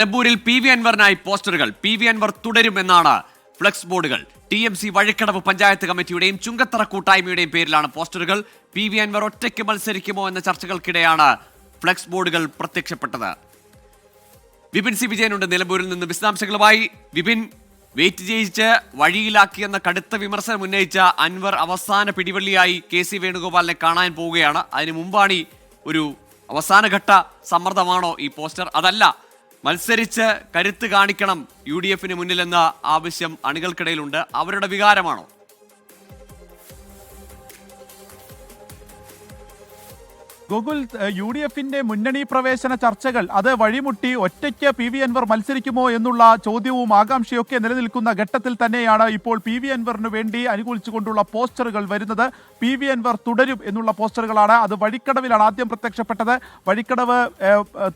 നിലമ്പൂരിൽ P V അൻവറിനായി പോസ്റ്ററുകൾ. P V Anwar തുടരുമെന്നാണ് ഫ്ലെക്സ് ബോർഡുകൾ. TMC വഴിക്കടവ് പഞ്ചായത്ത് കമ്മിറ്റിയുടെയും ചുങ്കത്തറ കൂട്ടായ്മയുടെയും പേരിലാണ് പോസ്റ്ററുകൾ. പി വി അൻവർ ഒറ്റയ്ക്ക് മത്സരിക്കുമോ എന്ന ചർച്ചകൾക്കിടെയാണ് ഫ്ലെക്സ് ബോർഡുകൾ പ്രത്യക്ഷപ്പെട്ടത്. വിപിൻ സി വിജയനുണ്ട് നിലമ്പൂരിൽ നിന്ന് വിശദാംശങ്ങളുമായി. വിപിൻ, വെയിറ്റ് ചെയ്യിച്ച് വഴിയിലാക്കിയെന്ന കടുത്ത വിമർശനം ഉന്നയിച്ച അൻവർ അവസാന പിടിവള്ളിയായി KC വേണുഗോപാലിനെ കാണാൻ പോവുകയാണ്. അതിനു മുമ്പാണ് ഈ ഒരു അവസാനഘട്ട സമ്മർദ്ദമാണോ ഈ പോസ്റ്റർ? അതല്ല, മത്സരിച്ച് കരുത്ത് കാണിക്കണം UDF മുന്നിലെന്ന ആവശ്യം അണികൾക്കിടയിലുണ്ട്. അവരുടെ വികാരമാണോ? ഗൂഗിൾ UDFന്റെ മുന്നണി പ്രവേശന ചർച്ചകൾ അത് വഴിമുട്ടി ഒറ്റയ്ക്ക് പി വി അൻവർ മത്സരിക്കുമോ എന്നുള്ള ചോദ്യവും ആകാംക്ഷയൊക്കെ നിലനിൽക്കുന്ന ഘട്ടത്തിൽ തന്നെയാണ് ഇപ്പോൾ പി വി അൻവറിന് വേണ്ടി അനുകൂലിച്ചുകൊണ്ടുള്ള പോസ്റ്ററുകൾ വരുന്നത്. പി വി അൻവർ തുടരും എന്നുള്ള പോസ്റ്ററുകളാണ്. അത് വഴിക്കടവിലാണ് ആദ്യം പ്രത്യക്ഷപ്പെട്ടത്. വഴിക്കടവ്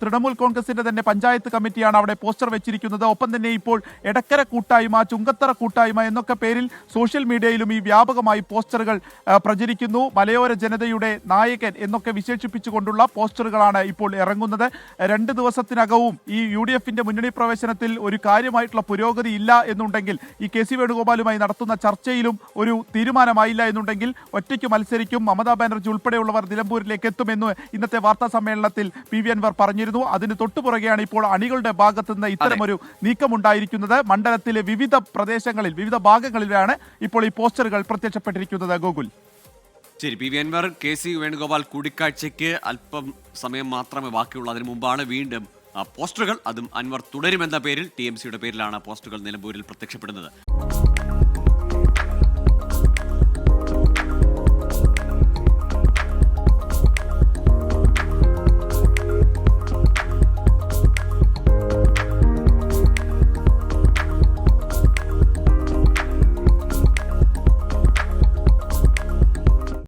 തൃണമൂൽ കോൺഗ്രസിന്റെ തന്നെ പഞ്ചായത്ത് കമ്മിറ്റിയാണ് അവിടെ പോസ്റ്റർ വെച്ചിരിക്കുന്നത്. ഒപ്പം തന്നെ ഇപ്പോൾ എടക്കര കൂട്ടായ്മ, ചുങ്കത്തറ കൂട്ടായ്മ എന്നൊക്കെ പേരിൽ സോഷ്യൽ മീഡിയയിലും ഈ വ്യാപകമായി പോസ്റ്ററുകൾ പ്രചരിക്കുന്നു. മലയോര ജനതയുടെ നായകൻ എന്നൊക്കെ വിശേഷിപ്പിച്ചുകൊണ്ടുള്ള പോസ്റ്ററുകളാണ് ഇപ്പോൾ ഇറങ്ങുന്നത്. 2 ദിവസത്തിനകവും ഈ UDFന്റെ മുന്നണി പ്രവേശനത്തിൽ ഒരു കാര്യമായിട്ടുള്ള പുരോഗതി ഇല്ല എന്നുണ്ടെങ്കിൽ, ഈ KC വേണുഗോപാലുമായി നടത്തുന്ന ചർച്ചയിലും ഒരു തീരുമാനമായില്ല എന്നുണ്ടെങ്കിൽ ഒറ്റയ്ക്ക് മത്സരിക്കും, മമതാ ബാനർജി ഉൾപ്പെടെയുള്ളവർ നിലമ്പൂരിലേക്ക് എത്തുമെന്ന് ഇന്നത്തെ വാർത്താ സമ്മേളനത്തിൽ പി വി അൻവർ പറഞ്ഞിരുന്നു. അതിന് തൊട്ടുപുറകെയാണ് ഇപ്പോൾ അണികളുടെ ഭാഗത്തുനിന്ന് ഇത്തരമൊരു നീക്കമുണ്ടായിരിക്കുന്നത്. മണ്ഡലത്തിലെ വിവിധ പ്രദേശങ്ങളിൽ, വിവിധ ഭാഗങ്ങളിലാണ് ഇപ്പോൾ ഈ പോസ്റ്ററുകൾ പ്രത്യക്ഷപ്പെട്ടിരിക്കുന്നത്. ഗോകുൽ, ശരി. P V Anvar KC Venugopal കൂടിക്കാഴ്ചയ്ക്ക് അല്പം സമയം മാത്രമേ ബാക്കിയുള്ളൂ. അതിനു മുമ്പാണ് വീണ്ടും പോസ്റ്ററുകൾ. അതും അൻവർ തുടരുമെന്ന പേരിൽ, TMCയുടെ പേരിലാണ് പോസ്റ്ററുകൾ നിലമ്പൂരിൽ പ്രത്യക്ഷപ്പെടുന്നത്.